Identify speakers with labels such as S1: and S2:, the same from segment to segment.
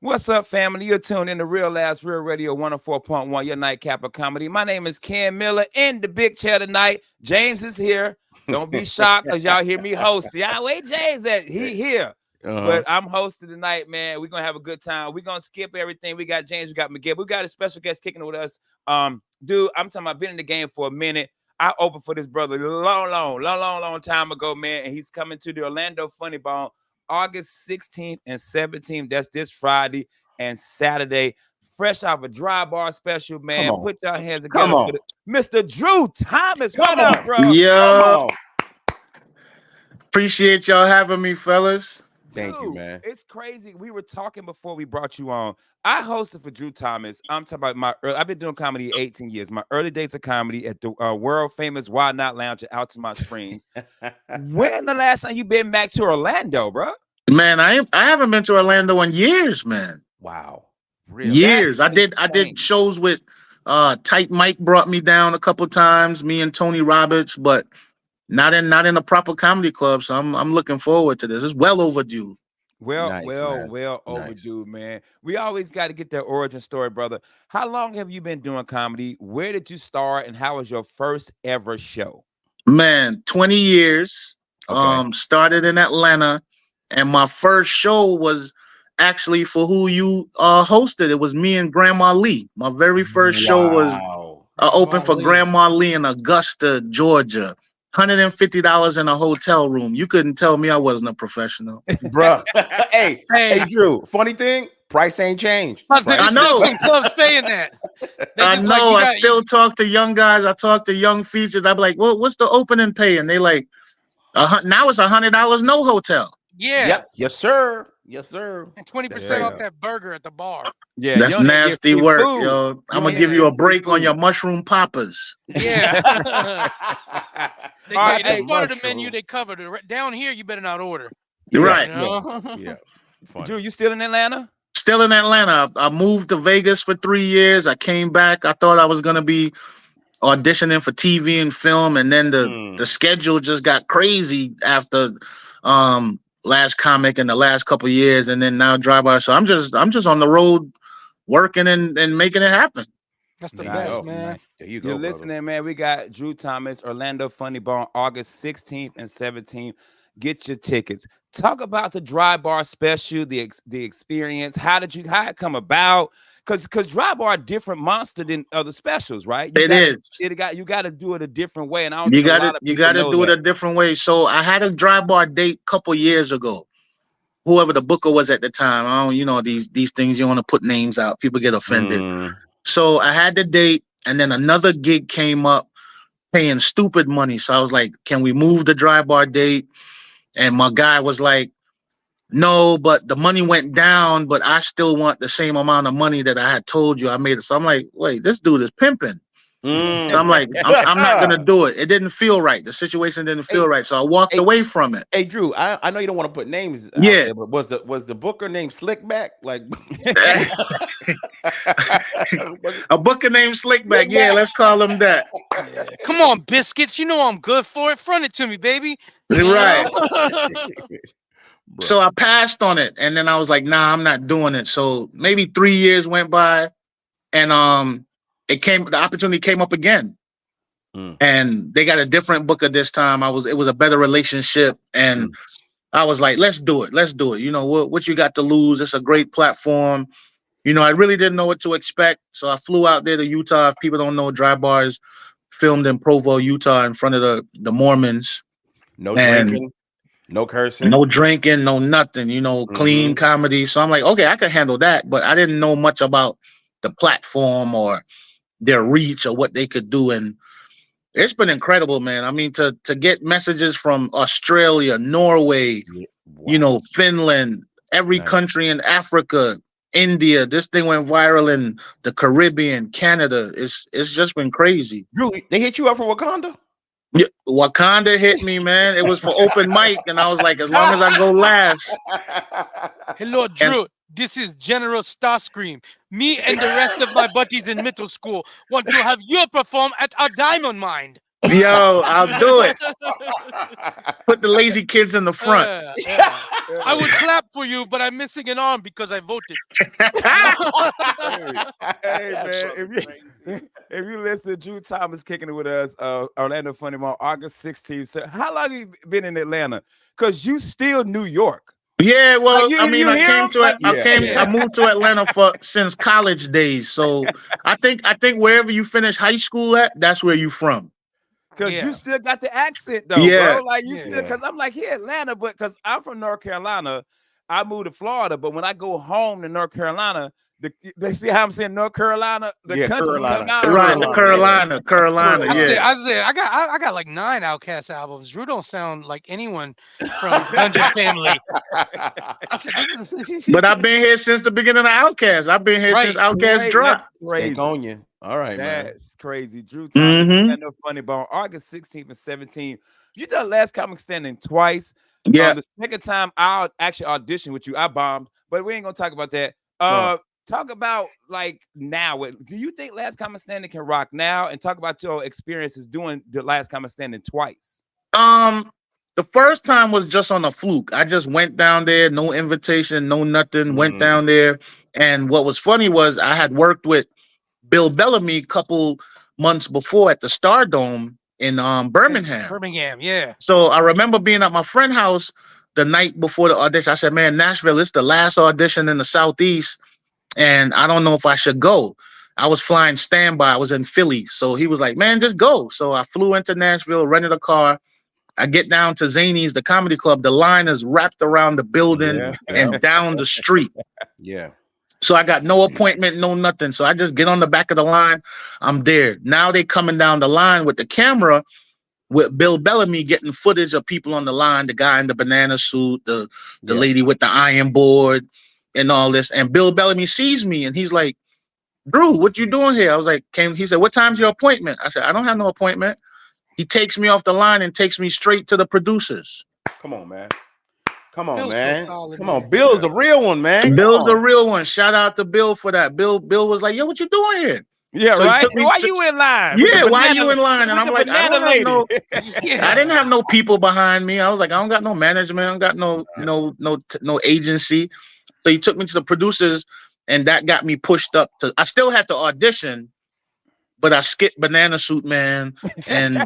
S1: What's up, family? You're tuned in to Real Last Real Radio 104.1, your nightcap of comedy. My name is Ken Miller in the big chair tonight. James is here. Don't be shocked because y'all hear me host. Y'all wait, James at he here. But I'm hosting tonight, man. We're gonna have a good time. We're gonna skip everything. We got James, we got Miguel. We got a special guest kicking it with us. Dude, I'm talking about been in the game for a minute. I opened for this brother long time ago, man. And he's coming to the Orlando Funny Bone August 16th and 17th. That's this Friday and Saturday. Fresh off a dry bar special, man. Put your hands together for Mr. Drew Thomas. What up, bro?
S2: Yo. Appreciate y'all having me, fellas.
S1: Thank you, man. It's crazy. We were talking before we brought you on. I hosted for Drew Thomas. I'm talking about I've been doing comedy 18 years. My early days of comedy at the world famous Wild Not Lounge at Altamont Springs. When the last time you been back to Orlando, bro?
S2: Man, I haven't been to Orlando in years, man.
S1: Wow.
S2: Really? Years. I did shows with Tight Mike brought me down a couple times, me and Tony Roberts, but not in a proper comedy club. So I'm looking forward to this. It's well overdue.
S1: Well overdue, man. We always got to get that origin story, brother. How long have you been doing comedy? Where did you start, and how was your first ever show?
S2: Man, 20 years. Okay. Started in Atlanta, and my first show was actually for who you hosted. It was me and Grandma Lee. My very first show was open for Grandma Lee in Augusta, Georgia. $150 in a hotel room. You couldn't tell me I wasn't a professional,
S3: bro. hey, Drew. Funny thing, price ain't changed.
S4: I know some clubs paying that.
S2: I know. I still talk to young guys. I talk to young features. I'm like, well, what's the opening pay? And they like, now it's $100, no hotel.
S4: Yeah.
S3: Yep. Yes, sir. Yes, sir.
S4: And 20% off that burger at the bar.
S2: Yeah, that's nasty work, yo. I'm gonna give you a break on your mushroom poppers.
S4: Yeah. They ordered the menu. They covered it. Down here, you better not order.
S2: You're right.
S4: You know?
S1: Yeah. Drew, you still in Atlanta?
S2: Still in Atlanta. I moved to Vegas for 3 years. I came back. I thought I was gonna be auditioning for TV and film, and then the schedule just got crazy after Last Comic in the last couple of years, and then now Drive By. So I'm just on the road working and making it happen.
S4: That's the best, man.
S3: There you go.
S1: You're listening, man. We got Drew Thomas, Orlando Funny Bone, August 16th and 17th. Get your tickets. Talk about the Dry Bar special, the experience. How it come about? Because Dry Bar a different monster than other specials, right? You got to do it a different way, and
S2: you got to do it a different way. So I had a Dry Bar date a couple years ago. Whoever the booker was at the time, I don't, these things you want to put names out, people get offended. So I had the date, and then another gig came up, paying stupid money. So I was like, "Can we move the Dry Bar date?" And my guy was like, "No, but the money went down, but I still want the same amount of money that I had told you I made it." So I'm like, wait, this dude is pimping. So I'm like, I'm not going to do it. It didn't feel right. The situation didn't feel right. So I walked away from it.
S3: Hey, Drew, I know you don't want to put names out
S2: yeah.
S3: there, but was the booker named Slickback? Like
S2: a booker named Slickback. Yeah, let's call him that.
S4: Come on, biscuits. You know I'm good for it. Front it to me, baby.
S2: Right. So I passed on it, and then I was like, nah, I'm not doing it. So maybe 3 years went by, and the opportunity came up again. And they got a different booker this time. It was a better relationship, and I was like, let's do it. You know, what you got to lose? It's a great platform. You know, I really didn't know what to expect. So I flew out there to Utah. If people don't know, Dry Bars filmed in Provo, Utah, in front of the Mormons.
S3: No drinking. No cursing,
S2: no drinking, no nothing, clean comedy. So I'm like, okay, I can handle that. But I didn't know much about the platform or their reach or what they could do. And it's been incredible, man. I mean, to get messages from Australia, Norway, Finland, every country in Africa, India. This thing went viral in the Caribbean, Canada. It's just been crazy.
S3: Really? They hit you up from Wakanda?
S2: Yeah, Wakanda hit me, man. It was for open mic, and I was like, as long as I go last.
S4: Hello, Drew. This is General Starscream. Me and the rest of my buddies in middle school want to have you perform at our diamond mine.
S2: Yo, I'll do it. Put the lazy kids in the front.
S4: I would clap for you, but I'm missing an arm because I voted.
S1: Hey man, if you listen, Drew Thomas kicking it with us, Orlando Funny Bone, August 16th. So how long have you been in Atlanta? Because you still New York.
S2: Yeah, well,
S1: Like,
S2: I mean, I
S1: I
S2: moved to Atlanta since college days. So I think wherever you finish high school at, that's where you from.
S1: Because you still got the accent though,
S2: Yeah.
S1: bro. Like you still, because I'm like here Atlanta, but because I'm from North Carolina, I moved to Florida. But when I go home to North Carolina, they see how I'm saying North Carolina, the country,
S2: right? The Carolina, yeah.
S4: I said, I got like 9 Outkast albums. Drew don't sound like anyone from Dungeon Family.
S2: But I've been here since the beginning of Outkast. I've been here since Outkast dropped.
S1: Crazy.
S3: On you. All right, man.
S1: That's crazy. Drew Thomas, No Funny Bone, August 16th and 17th. You done Last Comic Standing twice.
S2: Yeah.
S1: The second time I'll actually audition with you. I bombed, but we ain't gonna talk about that. Talk about like now. Do you think Last Comic Standing can rock now? And talk about your experiences doing the Last Comic Standing twice.
S2: The first time was just on a fluke. I just went down there, no invitation, no nothing. Went down there, and what was funny was I had worked with Bill Bellamy a couple months before at the Stardome in Birmingham.
S4: Yeah.
S2: So I remember being at my friend's house the night before the audition. I said, "Man, Nashville, it's the last audition in the Southeast, and I don't know if I should go." I was flying standby. I was in Philly, so he was like, "Man, just go." So I flew into Nashville, rented a car. I get down to Zany's, the comedy club. The line is wrapped around the building and down the street.
S3: Yeah.
S2: So I got no appointment, no nothing. So I just get on the back of the line. I'm there. Now they coming down the line with the camera with Bill Bellamy getting footage of people on the line, the guy in the banana suit, the lady with the iron board and all this. And Bill Bellamy sees me and he's like, "Drew, what you doing here?" I was like, he said, "What time's your appointment?" I said, "I don't have no appointment." He takes me off the line and takes me straight to the producers.
S3: Come on, man. Come on,
S4: Bill's
S3: man.
S4: so solid,
S3: Come
S4: man.
S3: on. Bill's a real one, man.
S2: Bill's a real one. Shout out to Bill for that. Bill was like, "Yo, what you doing here?"
S1: Yeah,
S2: So he
S1: right.
S2: took me
S1: Why
S2: to-
S1: you in line?
S2: Yeah, why you in line? And I'm like, I don't have no,
S4: Yeah.
S2: I didn't have no people behind me. I was like, I don't got no management. I don't got no agency. So he took me to the producers, and that got me pushed up to. I still had to audition, but I skipped Banana Suit Man, and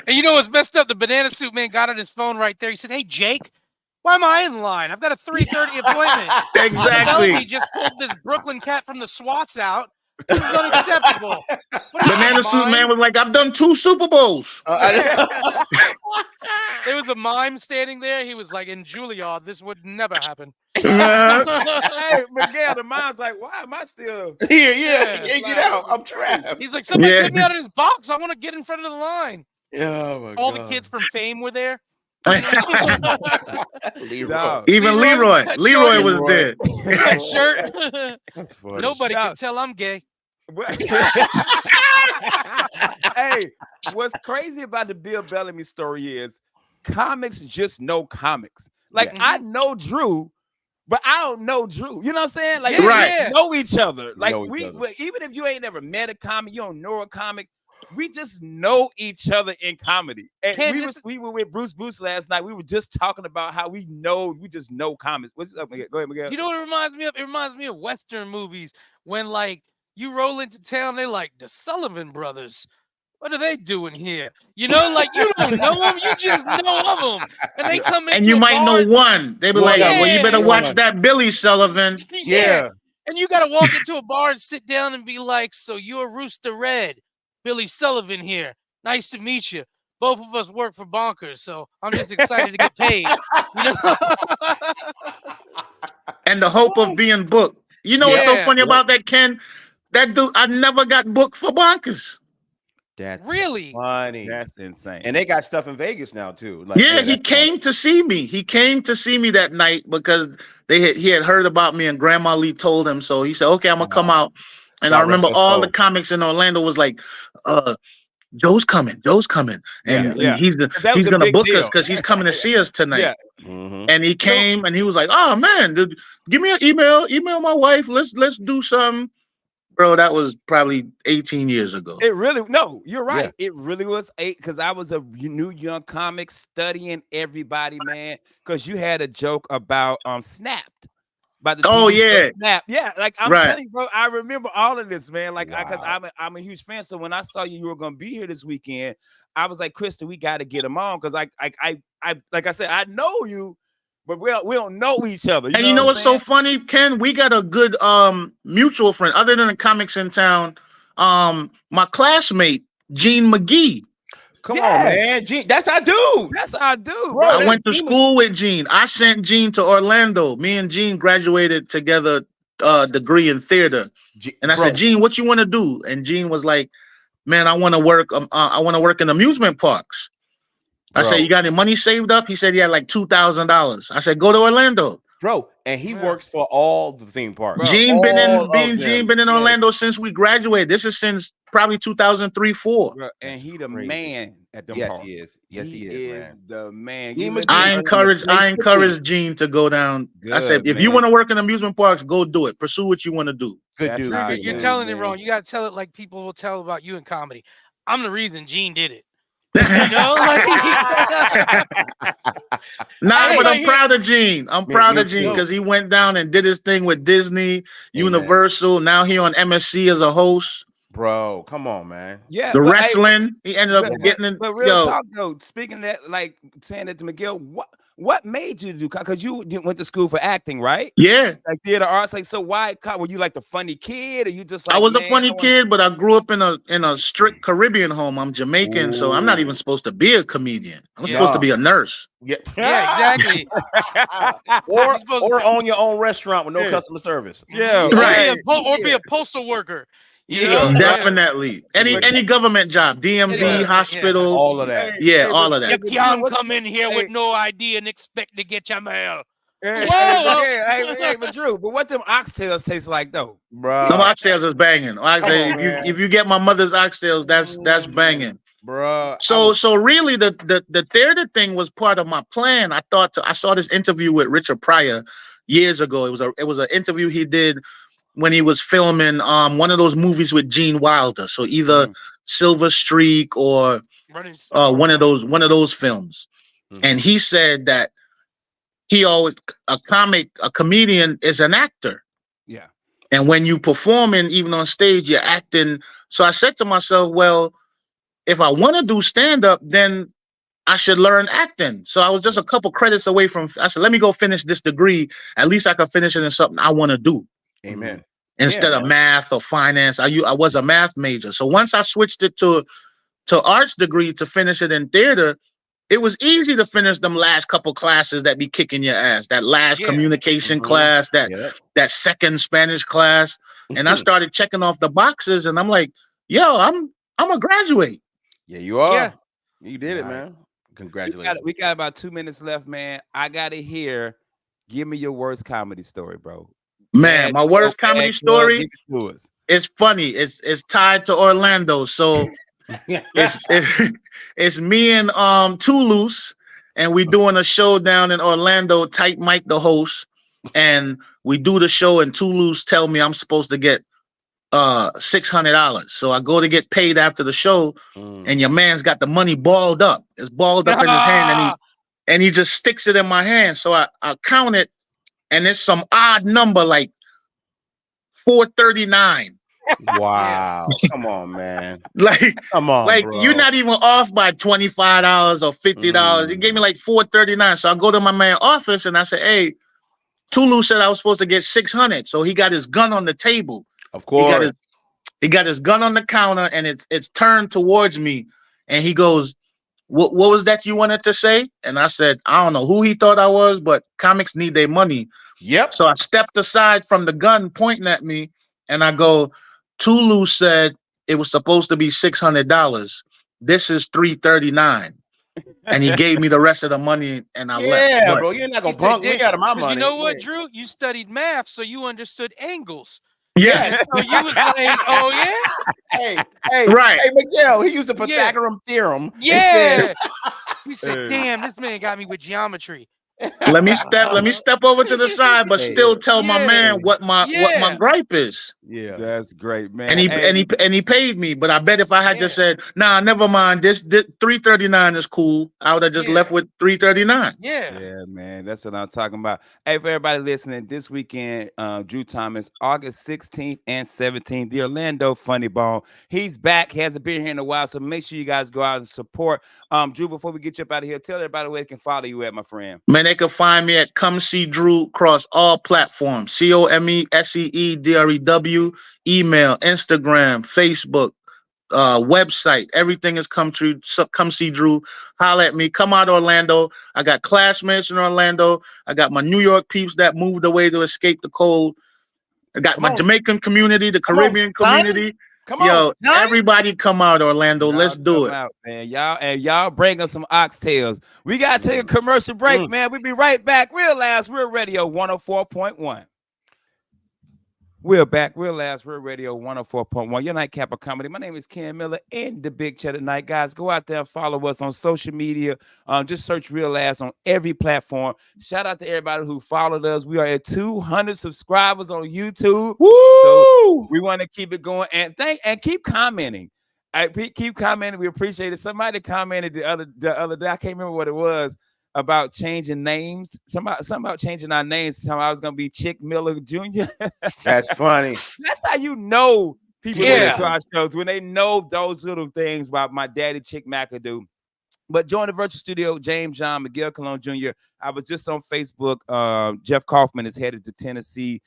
S4: And you know what's messed up? The Banana Suit Man got on his phone right there. He said, "Hey, Jake, why am I in line? I've got a 3:30 appointment."
S2: exactly.
S4: He just pulled this Brooklyn cat from the SWATs out. This is unacceptable.
S2: Banana Suit Man was like, "I've done 2 Super Bowls."
S4: There was a mime standing there. He was like, "In Juilliard, this would never happen."
S1: Hey, Miguel, the mind's like, why am I still
S3: Here,
S4: Yeah.
S3: get out. I'm trapped.
S4: He's like, "Somebody
S2: Yeah.
S4: get me out of this box. I want to get in front of the line."
S3: Oh my
S4: All
S3: God.
S4: the kids from Fame were there.
S3: Leroy.
S1: Dog.
S2: Even
S4: Leroy
S2: Leroy was there.
S4: That shirt.
S3: That's funny.
S4: Nobody
S1: Yeah.
S4: can tell I'm gay.
S1: Hey, what's crazy about the Bill Bellamy story is comics just know comics. Like
S3: Yeah.
S1: I know Drew, but I don't know Drew. You know what I'm saying? Like
S4: Yeah,
S2: Right.
S1: we know each other. Like
S3: know each
S1: we
S3: other.
S1: even if you ain't never met a comic, you don't know a comic. We just know each other in comedy. And
S4: Ken,
S1: we were with Bruce Booth last night. We were just talking about how we just know comics. What's up, Miguel? Go ahead, Miguel.
S4: You know what it reminds me of? It reminds me of Western movies when like you roll into town, they're like the Sullivan Brothers. What are they doing here? You know, like you don't know them, you just know of them, and they come in.
S2: And you might know one. They be like,
S4: Yeah.
S2: "Well, you better watch
S3: One.
S2: that Billy Sullivan."
S4: Yeah. And you got to walk into a bar and sit down and be like, "So you're Rooster Red, Billy Sullivan here. Nice to meet you. Both of us work for Bonkers, so I'm just excited to get paid." You know?
S2: And the hope of being booked. You know what's so
S4: Yeah.
S2: funny about that, Ken? That dude, I never got booked for Bonkers.
S3: That's
S4: Really?
S3: funny.
S1: That's insane.
S3: And they got stuff in Vegas now too. Like,
S2: Yeah, he
S3: that's
S2: came to see me. He came to see me that night because he had heard about me and Grandma Lee told him. So he said, "Okay, I'm gonna come out." And I
S3: God
S2: remember
S3: rest his
S2: all
S3: soul.
S2: the comics in Orlando was like, Joe's coming, and
S1: Yeah.
S2: he's
S1: That was
S2: he's
S1: a
S2: gonna
S1: big
S2: book
S1: deal.
S2: us because he's coming to see us tonight.
S1: Yeah.
S3: Mhm.
S2: And he came and he was like, "Oh man, dude, give me an email my wife. Let's do some." Bro, that was probably 18 years ago.
S1: It really no, you're right. It really was 8 because I was a new young comic studying everybody, man. Because you had a joke about Snapped. By the TV show Snap. Yeah, like I'm telling you, bro, I remember all of this, man. Like, because I'm a huge fan. So when I saw you were gonna be here this weekend, I was like, Krista, we got to get him on because I like I said, I know you, but we don't know each other.
S2: And you know what's so funny, Ken? We got a good mutual friend other than the comics in town. My classmate Gene McGee.
S3: Come on, man. Gene, that's our dude.
S1: That's our dude, bro.
S2: I went to school with Gene. I sent Gene to Orlando. Me and Gene graduated together, degree in theater. And I said, Gene, what you want to do? And Gene was like, man, I want to work. I want to work in amusement parks. I said, you got any money saved up? He said he had like $2,000. I said, go to Orlando.
S3: Bro, and he works for all the theme parks.
S2: Gene been in Orlando since we graduated. This is since probably 2003-04.
S1: Bro, and he the man at the
S3: parks. He is. Yes, he is
S1: the man.
S2: I encourage Gene to go down. Good, I said, if you want to work in amusement parks, go do it. Pursue what you want to do.
S3: Good dude.
S4: You're telling it wrong. You got to tell it like people will tell about you in comedy. I'm the reason Gene did it.
S2: But I'm proud of Gene. I'm proud of Gene because he went down and did his thing with Disney, Universal. Now he on MSC as a host.
S3: Bro, come on, man.
S1: Yeah,
S2: the wrestling. He ended up getting it.
S1: But real talk though, speaking of that, like saying that to Miguel, what made you do? Because you went to school for acting, right?
S2: Yeah,
S1: like theater arts. Like, so why? Were you like the funny kid, or you just? Like,
S2: I was a funny kid, but I grew up in a strict Caribbean home. I'm Jamaican, so I'm not even supposed to be a comedian. I'm supposed to be a nurse.
S4: Yeah, exactly.
S3: or own your own restaurant with no customer service.
S1: Yeah,
S2: right.
S4: Or be a postal worker.
S2: Yeah, definitely. Any government job, DMV, hospital,
S3: all of that.
S2: Yeah, all of that.
S4: You can't come in here with no ID and expect to get your mail.
S1: Hey, but Drew, but what them oxtails taste like though,
S2: bro? Some oxtails is banging. If you get my mother's oxtails, that's banging,
S3: bro.
S2: So really, the theater thing was part of my plan. I saw this interview with Richard Pryor years ago. It was an interview he did when he was filming one of those movies with Gene Wilder. So either Silver Streak or one of those films. And he said that a comedian is an actor.
S1: Yeah. And
S2: when you performing, even on stage, you're acting. So I said to myself, well, if I want to do stand-up, then I should learn acting. So I was just a couple credits away from, I said, let me go finish this degree. At least I can finish it in something I want to do.
S3: Amen.
S2: Instead of math or finance, I was a math major. So once I switched it to arts degree to finish it in theater, it was easy to finish them last couple classes that be kicking your ass. That last communication class, that second Spanish class, and I started checking off the boxes, and I'm like, yo, I'm a graduate.
S3: Yeah, you are. Yeah. You did it, man. Congratulations.
S1: We got about 2 minutes left, man. I gotta hear. Give me your worst comedy story, bro.
S2: Man, my worst comedy story is funny. It's tied to Orlando. So it's me and Toulouse, and we doing a show down in Orlando. Tight Mike, the host, and we do the show. And Toulouse tell me I'm supposed to get $600. So I go to get paid after the show, and your man's got the money balled up. It's balled up in his hand, and he just sticks it in my hand. So I count it. And it's some odd number like 439.
S3: Wow. Come on, man.
S2: Come on, bro. You're not even off by $25 or $50. He gave me like 439. So I go to my man's office and I say, hey, Toulouse said I was supposed to get 600. So he got his gun on the table.
S3: Of course.
S2: He got his gun on the counter and it's turned towards me. And he goes, what was that you wanted to say? And I said, I don't know who he thought I was, but comics need their money.
S3: Yep.
S2: So I stepped aside from the gun pointing at me, and I go, Toulouse said it was supposed to be $600. This is $339. And he gave me the rest of the money, and I left.
S3: Yeah, bro, you're not gonna punk me out of my money.
S4: You know what, Drew? You studied math, so you understood angles.
S2: Yeah.
S4: So you was like, oh yeah?
S3: Hey,
S2: right.
S3: Hey, Miguel, he used the Pythagorean theorem.
S4: Yeah. He said, damn, this man got me with geometry.
S2: Let me step over to the side, but still tell my man what my gripe is.
S3: Yeah.
S1: That's great, man.
S2: And he paid me, but I bet if I had just said, nah, never mind, this 339 is cool, I would have just left with 339.
S1: Yeah, man. That's what I'm talking about. Hey, for everybody listening, this weekend, Drew Thomas, August 16th and 17th, the Orlando Funny Bone. He's back. He hasn't been here in a while, so make sure you guys go out and support. Drew, before we get you up out of here, tell everybody where they can follow you at, my friend.
S2: Man, they can find me at Come See Drew across all platforms. COMESEEDREW, email, Instagram, Facebook, website. Everything is Come See Drew. Holla at me. Come out Orlando. I got classmates in Orlando. I got my New York peeps that moved away to escape the cold. I got my Jamaican community, the Caribbean community.
S3: Come on,
S2: everybody come out, Orlando. Let's do it.
S1: Out, man. Y'all bring us some oxtails. We got to take a commercial break, man. We'll be right back. Real Last Real Radio 104.1. We're back. Real Last Real Radio 104.1. Your nightcap of comedy. My name is Ken Miller and the Big Cheddar Night. Guys, go out there and follow us on social media. Just search Real Last on every platform. Shout out to everybody who followed us. We are at 200 subscribers on YouTube.
S3: Woo!
S1: So we want to keep it going and keep commenting. Keep commenting. We appreciate it. Somebody commented the other day. I can't remember what it was. About changing names, something about changing our names. Something I was gonna be Chick Miller Jr.
S3: That's funny.
S1: That's how you know people listen to our shows, when they know those little things about my daddy Chick McAdoo. But join the virtual studio, James John Miguel Colon Jr. I was just on Facebook. Jeff Kaufman is headed to Tennessee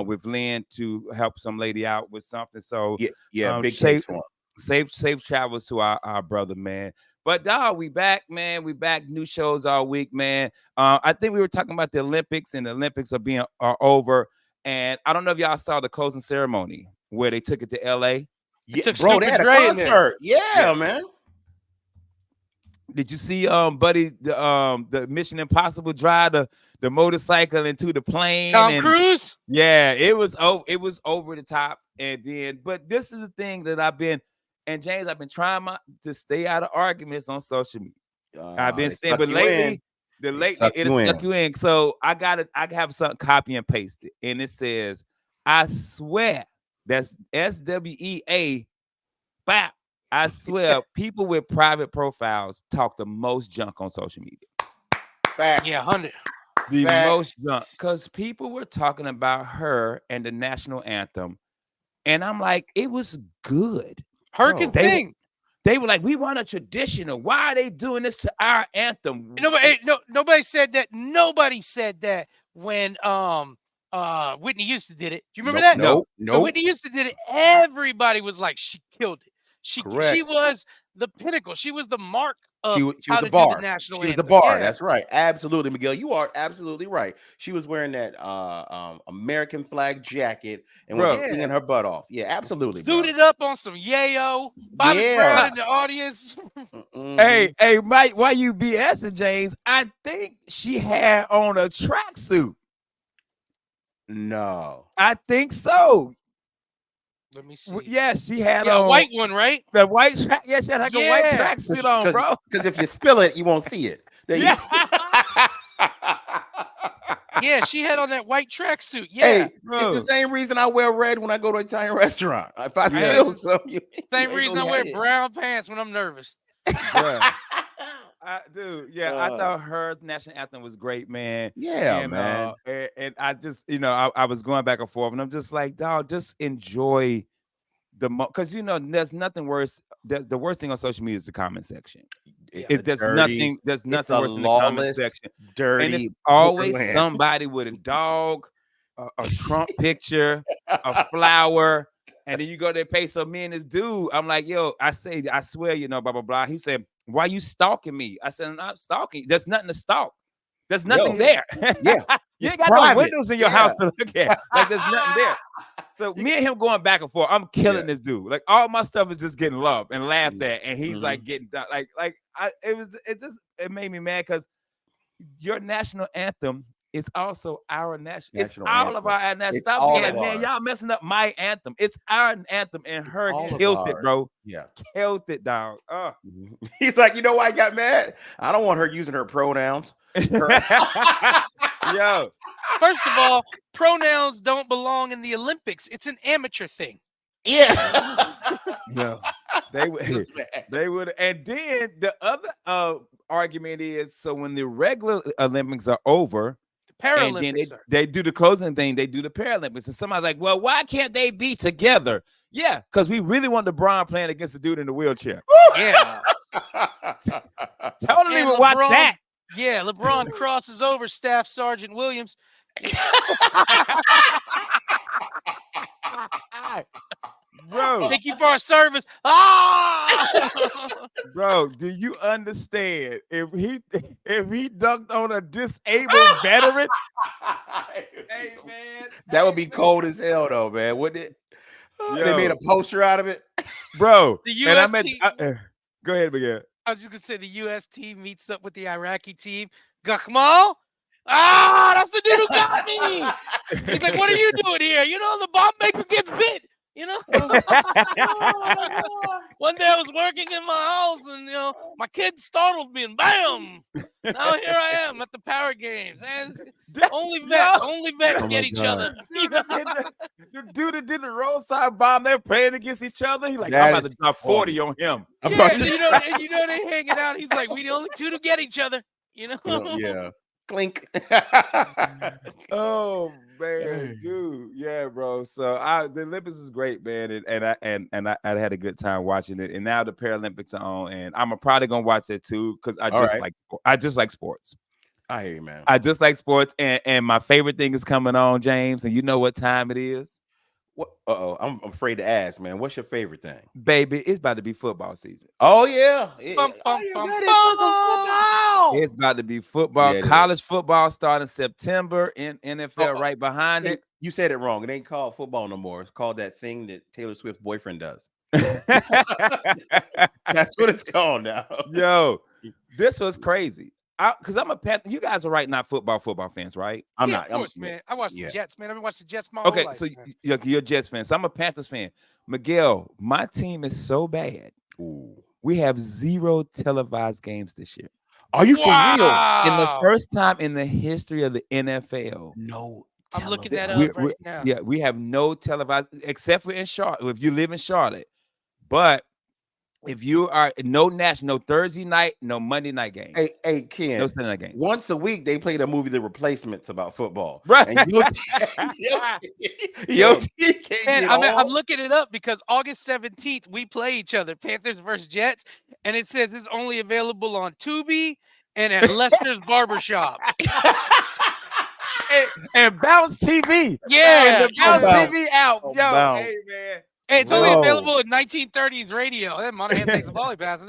S1: with Lynn to help some lady out with something. So
S3: big
S1: safe travels to our brother, man. But dog, we back, man. We back. New shows all week, man. I think we were talking about the Olympics, and the Olympics are over. And I don't know if y'all saw the closing ceremony where they took it to LA.
S3: Yeah, bro, they had a concert. Yeah, man.
S1: Did you see Buddy the Mission Impossible drive the motorcycle into the plane?
S4: Tom Cruise?
S1: Yeah, it was over the top. And then, but this is the thing that I've been trying to stay out of arguments on social media. I've been saying, but lately it'll suck you in. So I have something copy and pasted, and it says, I swear, that's SWEA. Bap. I swear, people with private profiles talk the most junk on social media.
S3: Facts.
S4: Yeah, 100.
S1: The most junk, because people were talking about her and the national anthem, and I'm like, it was good.
S4: Her can sing.
S1: They were like, we want a traditional. Why are they doing this to our anthem?
S4: Nobody said that. Nobody said that when Whitney Houston did it. Do you remember that?
S3: No.
S4: When Whitney Houston did it, everybody was like, she killed it. She was the pinnacle. She was the mark of
S3: she was
S4: how
S3: the
S4: to
S3: bar.
S4: do the national
S3: She was
S4: anthem.
S3: the bar.
S4: Yeah.
S3: That's right. Absolutely, Miguel. You are absolutely right. She was wearing that American flag jacket and was singing her butt off. Yeah, absolutely.
S4: Suited up on some yayo. Bobby Brown in the audience.
S1: Hey, Mike, why you BSing, James? I think she had on a tracksuit.
S3: No.
S1: I think so.
S4: Let me see.
S1: Yeah, she had
S4: a white one, right?
S1: The white track. Yeah, she had like a white tracksuit on, bro.
S3: Because if you spill it, you won't see it.
S1: Yeah.
S4: Yeah, she had on that white tracksuit. Yeah,
S3: hey, it's the same reason I wear red when I go to an Italian restaurant. If I spill something,
S4: same reason I wear brown pants when I'm nervous.
S1: Yeah. I thought her national anthem was great, man.
S3: Yeah, man.
S1: And I just, I was going back and forth, and I'm just like, dog, just enjoy because there's nothing worse. The worst thing on social media is the comment section. There's nothing worse than the comment section.
S3: Dirty,
S1: and it's always somebody with a dog, a Trump picture, a flower. And then you go there, pay. So me and this dude, I'm like, yo, I swear, blah, blah, blah. He said, why you stalking me? I said, I'm not stalking. There's nothing to stalk. There's nothing there.
S3: Yeah.
S1: You ain't got no windows in your house to look at. Like, there's nothing there. So me and him going back and forth, I'm killing this dude. Like, all my stuff is just getting loved and laughed at. And he's like getting down. It made me mad because your national anthem is also our national. It's all anthem. Of our national. Stop being like, man, y'all messing up my anthem. It's our anthem, and her killed it, bro.
S3: Yeah,
S1: killed it, dog.
S3: He's like, you know why I got mad? I don't want her using her pronouns.
S1: Yo,
S4: First of all, pronouns don't belong in the Olympics. It's an amateur thing.
S3: Yeah.
S1: no, they would, they would, and then the other argument is so when the regular Olympics are over,
S4: The
S1: and then
S4: Paralympics are.
S1: they do the closing thing, they do the Paralympics, and somebody's like, well, why can't they be together? Yeah, because we really want LeBron playing against the dude in the wheelchair.
S4: Yeah.
S1: Totally
S4: And
S1: would watch
S4: LeBron-
S1: that.
S4: Yeah, LeBron crosses over Staff Sergeant Williams.
S1: Bro,
S4: Thank you for our service. Ah!
S1: bro, do you understand? If he dunked on a disabled veteran, hey man,
S3: That would be cold as hell, though, man. Wouldn't it? They
S1: Yo.
S3: made a poster out of it.
S1: bro.
S4: The
S1: and I
S4: US
S1: meant,
S4: team-
S1: go ahead, Miguel.
S4: I was just gonna say the U.S. team meets up with the Iraqi team. Gakmal? Ah, that's the dude who got me. He's like, "What are you doing here? You know, the bomb maker gets bit. You know." One day I was working in my house, and my kid startled me, and bam! Now here I am at the Power Games, and only vets
S3: Oh
S4: get
S3: my
S4: each
S3: God.
S4: other.
S1: The dude that did the roadside bomb, they're playing against each other. He's like,
S3: That
S1: I'm about
S3: is
S1: to drop 40 on him.
S3: I'm
S4: Yeah,
S3: about
S4: and
S3: to-
S4: you know they hanging out. He's like, "We the only two to get each other." You know?
S3: yeah. Clink.
S1: Oh man, dude, yeah, bro. So the Olympics is great, man, and I had a good time watching it. And now the Paralympics are on, and I'm probably gonna watch it too because I just like sports.
S3: I hear you, man.
S1: I just like sports, and my favorite thing is coming on, James. And you know what time it is,
S3: What? Uh-oh. I'm afraid to ask, man. What's your favorite thing?
S1: baby? It's about to be football season.
S3: Oh, yeah.
S4: Bum, bum,
S3: Are you
S4: bum,
S3: ready
S4: bum.
S3: for some football?
S1: It's about to be football.
S3: Yeah, it is.
S1: College football starting September, in NFL right behind
S3: Hey,
S1: it.
S3: you said it wrong. It ain't called football no more. It's called that thing that Taylor Swift's boyfriend does. That's what it's called now.
S1: Yo, this was crazy. Because I'm a Panther. You guys are right, not football fans, right?
S3: I'm
S4: Yeah,
S3: not.
S4: of course, man. I watched
S3: yeah.
S4: the Jets, man. I've been watching the Jets my
S1: Okay,
S4: whole life.
S1: so
S4: man.
S1: you're a Jets fan. So I'm a Panthers fan. Miguel, my team is so bad.
S3: Ooh.
S1: We have 0 televised games this year.
S3: Are you for real?
S1: In the
S4: Wow.
S1: first time in the history of the NFL.
S3: No.
S4: I'm looking that
S3: television.
S4: up right now.
S1: Yeah, we have no televised except for in Charlotte. If you live in Charlotte, but if you are no Thursday night, no Monday night games.
S3: Hey, Ken.
S1: No Sunday night games.
S3: Once a week, they play the movie The Replacements about football.
S1: Right.
S3: And your team can't
S4: And
S3: get
S4: I'm
S3: on.
S4: looking it up because August 17th we play each other, Panthers versus Jets, and it says it's only available on Tubi and at Lester's Barbershop.
S1: and Bounce TV.
S4: Yeah,
S1: And the Bounce
S3: Bounce.
S1: TV out.
S3: Oh,
S1: Yo,
S3: Bounce.
S1: hey man.
S4: and it's only
S3: Whoa.
S4: available in 1930s radio. That Monahan takes a volley pass.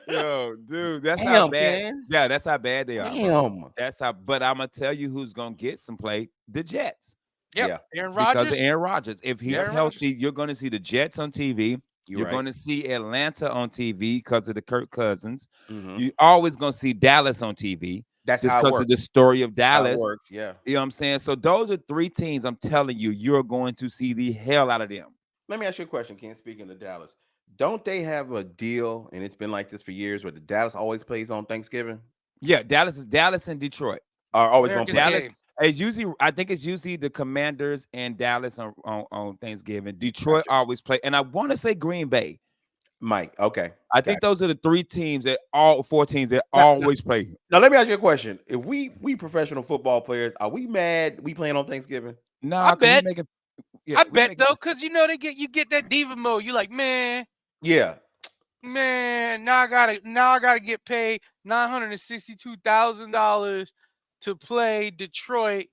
S1: Yo, dude, that's how
S3: Damn,
S1: bad.
S3: Ken.
S1: Yeah, that's how bad they are. bro.
S3: Damn.
S1: That's how. But I'm gonna tell you who's gonna get some play: the Jets,
S4: Yep.
S3: Yeah.
S4: Aaron
S1: because
S4: Rodgers.
S1: of Aaron Rodgers. If he's
S4: Aaron
S1: healthy,
S4: Rodgers.
S1: you're gonna see the Jets on TV. You're
S3: right.
S1: going to see Atlanta on TV because of the Kirk Cousins.
S3: Mhm.
S1: You're always going to see Dallas on TV
S3: That's
S1: just
S3: how it
S1: because
S3: works.
S1: of the story of
S3: How it
S1: Dallas.
S3: works. Yeah.
S1: You know what I'm saying? So those are 3 teams I'm telling you, you're going to see the hell out of them.
S3: Let me ask you a question, Ken. Speaking of Dallas, don't they have a deal, and it's been like this for years, where the Dallas always plays on Thanksgiving?
S1: Yeah, Dallas and Detroit.
S3: Are always going to
S4: America's
S3: play.
S1: Dallas.
S4: game.
S1: It's usually, I think it's usually the Commanders and Dallas on Thanksgiving. Detroit always play, and I want to say Green Bay.
S3: Mike. Okay.
S1: I think those are the 3 teams that 4 teams that
S3: Now-
S1: always play.
S3: Now let me ask you a question. If we professional football players, are we mad we playing on Thanksgiving?
S1: No,
S4: I
S1: 'cause we
S4: bet.
S1: making- yeah,
S4: I
S1: we
S4: bet
S1: making-
S4: though, because you get that diva mode. You like, man,
S3: Yeah.
S4: now I gotta get paid $962,000 to play Detroit.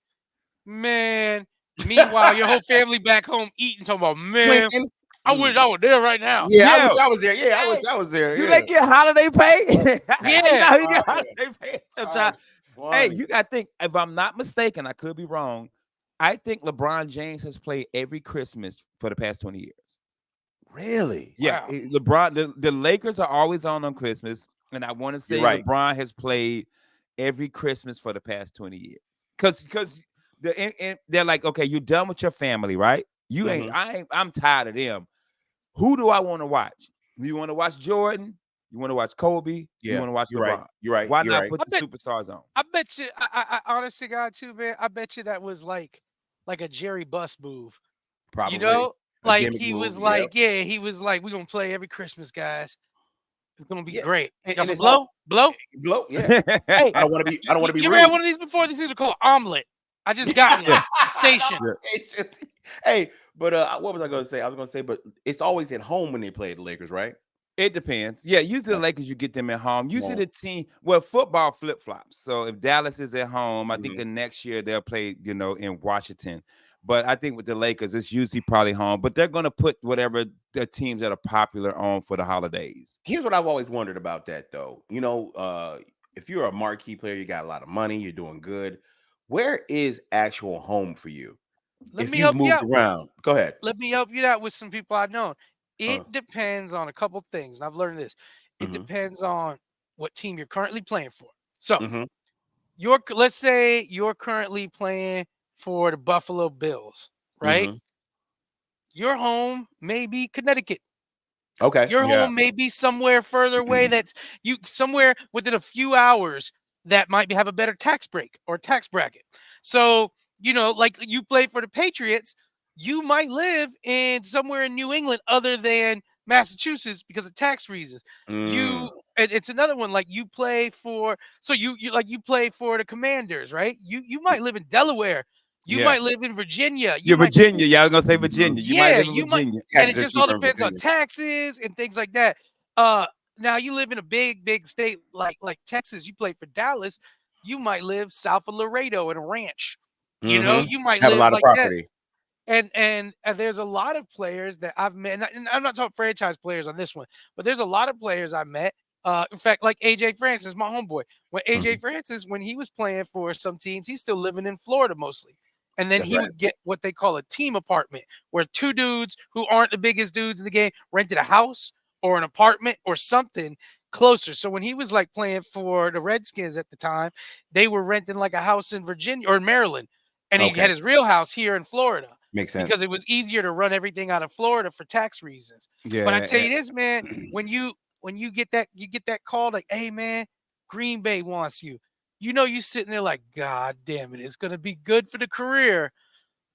S4: Man. Meanwhile, your whole family back home eating, talking about, man,
S3: Clinton?
S4: I wish I was there right now.
S3: Yeah, I
S1: Yeah.
S3: wish I was there. Yeah, I wish I was there.
S1: Do
S3: yeah.
S1: they get holiday pay?
S4: Yeah.
S1: You know, you get
S3: Oh,
S1: holiday pay. So,
S3: Oh,
S1: child,
S3: funny.
S1: hey, you got to think, if I'm not mistaken, I could be wrong. I think LeBron James has played every Christmas for the past 20 years.
S3: Really?
S1: Yeah,
S4: Wow.
S1: LeBron, the Lakers are always on Christmas, and I want to say
S3: You're right.
S1: LeBron has played every Christmas for the past 20 years. Because they're like, okay, you're done with your family, right? You ain't. I'm tired of them. Who do I want to watch? You want to watch Jordan? You want to watch Kobe.
S3: Yeah,
S1: You want to watch
S3: you're
S1: LeBron.
S3: right. You're right.
S1: Why
S3: You're
S1: not
S3: right.
S1: put the superstars on?
S4: I bet you. I honestly, God, too, man. I bet you that was like a Jerry Buss move.
S3: Probably.
S4: You know,
S3: A
S4: like
S3: gimmick
S4: he was
S3: move,
S4: like, yeah, he was like, we're gonna play every Christmas, guys. It's gonna be
S3: Yeah.
S4: great.
S3: And
S4: Got some
S3: it's
S4: blow? Blow?
S3: Blow. Yeah.
S4: Hey,
S3: I don't want to be. I don't want to be
S4: you
S3: rude.
S4: ever had one of these before? These things are called omelet. I just got one. Station.
S3: Hey, but what was I going to say? I was going to say, but it's always at home when they play the Lakers, right?
S1: It depends. Yeah, usually the Lakers, you get them at home. Usually the team, well, football flip-flops. So if Dallas is at home, I think the next year they'll play, in Washington. But I think with the Lakers, it's usually probably home. But they're going to put whatever the teams that are popular on for the holidays.
S3: Here's what I've always wondered about that, though. If you're a marquee player, you got a lot of money, you're doing good. Where is actual home for you?
S4: Let
S3: if
S4: me
S3: you
S4: help
S3: moved
S4: you out.
S3: around, go ahead.
S4: Let me help you out with some people I've known. It depends on a couple things, and I've learned this. It depends on what team you're currently playing for. So, let's say you're currently playing for the Buffalo Bills, right? Your home may be Connecticut.
S3: Okay.
S4: Your home may be somewhere further away that's somewhere within a few hours that might have a better tax break or tax bracket. So, like you play for the Patriots, you might live in somewhere in New England other than Massachusetts because of tax reasons. It's another one, like you play for, so you play for the Commanders, right? You might live in Delaware. You might live in Virginia.
S1: Virginia. Yeah, I was gonna say Virginia. You might live in Virginia.
S4: And it just all depends on taxes and things like that. Now you live in a big state like Texas. You play for Dallas. You might live south of Laredo in a ranch. You might
S3: have
S4: live
S3: a lot
S4: like
S3: of property.
S4: that. And there's a lot of players that I've met. And I'm not talking franchise players on this one, but there's a lot of players I met. In fact, like AJ Francis, my homeboy. When AJ Francis, when he was playing for some teams, he's still living in Florida mostly. And then would get what they call a team apartment, where two dudes who aren't the biggest dudes in the game rented a house or an apartment or something closer. So when he was like playing for the Redskins at the time, they were renting like a house in Virginia or Maryland. And he had his real house here in Florida.
S3: Makes sense.
S4: Because it was easier to run everything out of Florida for tax reasons.
S1: Yeah.
S4: But I tell you this, man, when you get that call like, hey man, Green Bay wants you. You sitting there like, God damn it, it's gonna be good for the career,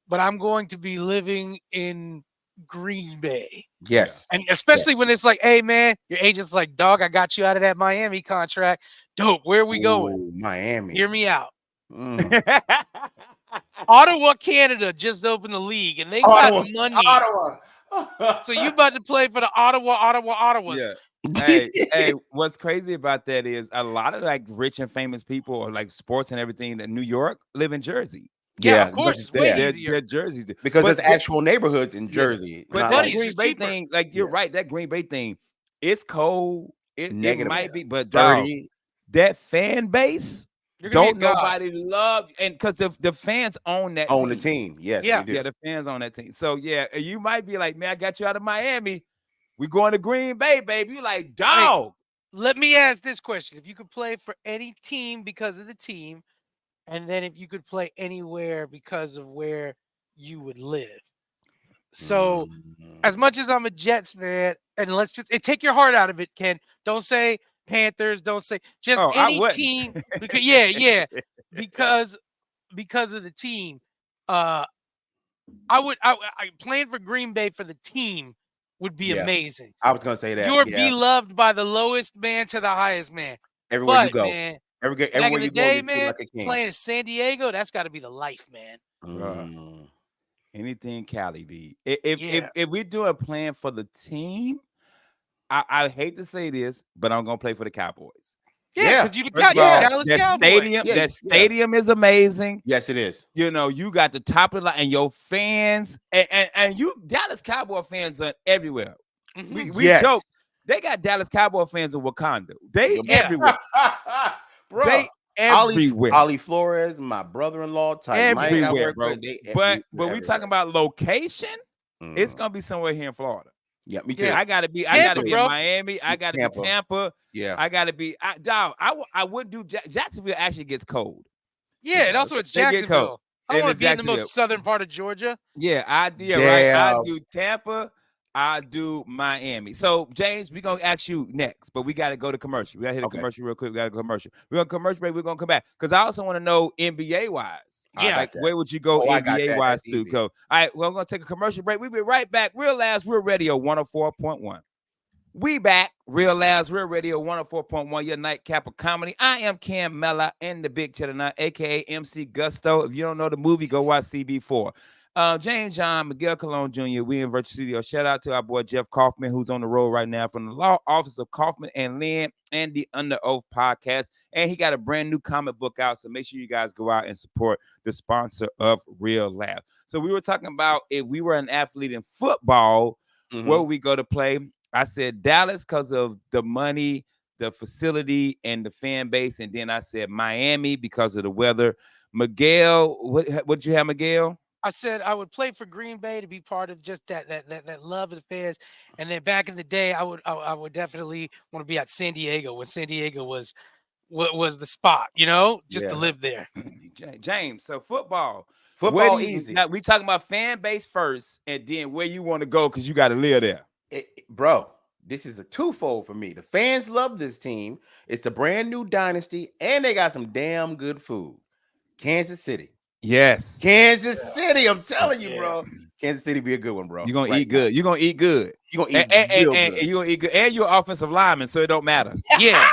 S4: but I'm going to be living in Green Bay.
S3: Yes.
S4: And especially when it's like, hey man, your agent's like, dog, I got you out of that Miami contract. Dope, where are we going?
S3: Miami.
S4: Hear me out. Ottawa, Canada just opened the league and they got money.
S3: Ottawa.
S4: So you about to play for the Ottawas.
S1: Yeah. Hey, what's crazy about that is a lot of like rich and famous people or like sports and everything in New York live in Jersey.
S4: Yeah, of course.
S1: They're Jerseys
S3: because there's actual neighborhoods in Jersey.
S1: But that Green Bay thing, like you're right, that Green Bay thing, it's cold. It might be, but dog, that fan base don't nobody love, and because the fans own that
S3: the team. Yes,
S4: yeah,
S1: the fans own that team. So yeah, you might be like, man, I got you out of Miami. We going to Green Bay, baby. You like, dog.
S4: Hey, let me ask this question: if you could play for any team because of the team, and then if you could play anywhere because of where you would live. So, as much as I'm a Jets fan, and let's just take your heart out of it, Ken. Don't say Panthers. Don't say just any team. Because, because of the team. I playing for Green Bay for the team would be amazing.
S3: I was gonna say that
S4: you're beloved by the lowest man to the highest man.
S3: Everywhere you go,
S4: man,
S3: everywhere you
S4: go,
S3: man, like
S4: playing in San Diego, that's got to be the life, man.
S1: Anything Cali be. If we do a plan for the team, I hate to say this, but I'm gonna play for the Cowboys.
S4: Yeah, because you got Dallas Cowboys.
S1: That stadium is amazing.
S3: Yes, it is.
S1: You got the top of the line and your fans, and you Dallas Cowboy fans are everywhere. We joke. They got Dallas Cowboy fans in Wakanda. They everywhere.
S3: Bro,
S1: they everywhere.
S3: Ollie Flores, my brother-in-law,
S1: everywhere, bro. But
S3: we
S1: talking about location, it's gonna be somewhere here in Florida.
S3: Yeah, me too.
S1: I gotta be in Miami. I gotta be Tampa.
S3: Yeah,
S1: I gotta be. I would do. Jacksonville actually gets cold.
S4: Yeah, and also it's Jacksonville. I don't want to be in the most southern part of Georgia.
S1: Yeah, right. I do Tampa. I do Miami. So, James, we're going to ask you next, but we got to go to commercial. We got to hit a commercial real quick. We got to go commercial. We're going to commercial break. We're going to come back because I also want to know NBA-wise.
S4: Yeah.
S1: Like, where would you go NBA-wise to go? All right, we're going to take a commercial break. We'll be right back. Real Labs, Real Radio 104.1. We back. Real Labs, Real Radio 104.1, your nightcap of comedy. I am Cam Mella and the Big Cheddar Nut, a.k.a. MC Gusto. If you don't know the movie, go watch CB4. James John, Miguel Colon Jr., we in Virtual Studio. Shout out to our boy Jeff Kaufman, who's on the road right now from the law office of Kaufman and Lynn and the Under Oath podcast. And he got a brand new comic book out. So make sure you guys go out and support the sponsor of Real Lab. So we were talking about if we were an athlete in football, where would we go to play? I said Dallas because of the money, the facility, and the fan base. And then I said Miami because of the weather. Miguel, what you have, Miguel?
S4: I said I would play for Green Bay to be part of just that love of the fans. And then back in the day, I would definitely want to be at San Diego when San Diego was the spot, just to live there.
S1: James, so football
S3: easy.
S1: Now, we talking about fan base first, and then where you want to go because you got to live there.
S3: Bro, this is a twofold for me. The fans love this team. It's a brand new dynasty, and they got some damn good food. Kansas City.
S1: Yes.
S3: Kansas City. I'm telling you, bro. Kansas City be a good one, bro.
S1: You're going to eat good. You're going to eat good.
S3: You're going to eat real good.
S1: And you're going to eat good. And you're offensive lineman, so it don't matter.
S4: Yeah.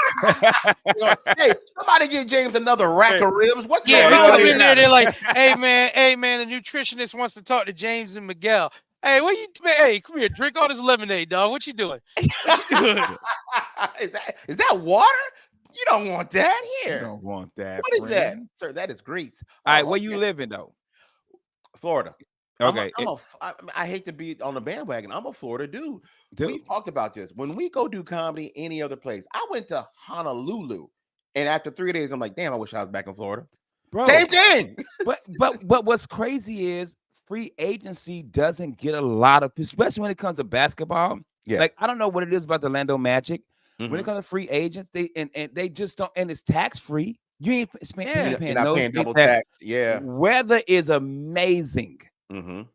S3: Hey, somebody get James another rack of ribs. What's going
S4: he
S3: on?
S4: come in there. They're like, hey, man, the nutritionist wants to talk to James and Miguel. Hey, hey, come here, drink all this lemonade, dog. What you doing? What you doing?
S3: Is that water? You don't want that here.
S1: You don't want that.
S3: What is that? Sir, that is grease.
S1: All right, where you living, though?
S3: Florida.
S1: Okay.
S3: I hate to be on the bandwagon. I'm a Florida dude. We've talked about this. When we go do comedy any other place, I went to Honolulu, and after 3 days, I'm like, damn, I wish I was back in Florida.
S1: Bro,
S3: same thing.
S1: But what's crazy is free agency doesn't get a lot of, especially when it comes to basketball.
S3: Yeah.
S1: Like, I don't know what it is about the Orlando Magic. When it comes to free agents, they just don't, and it's tax free. You ain't paying paying
S3: double tax. Yeah.
S1: Weather is amazing. People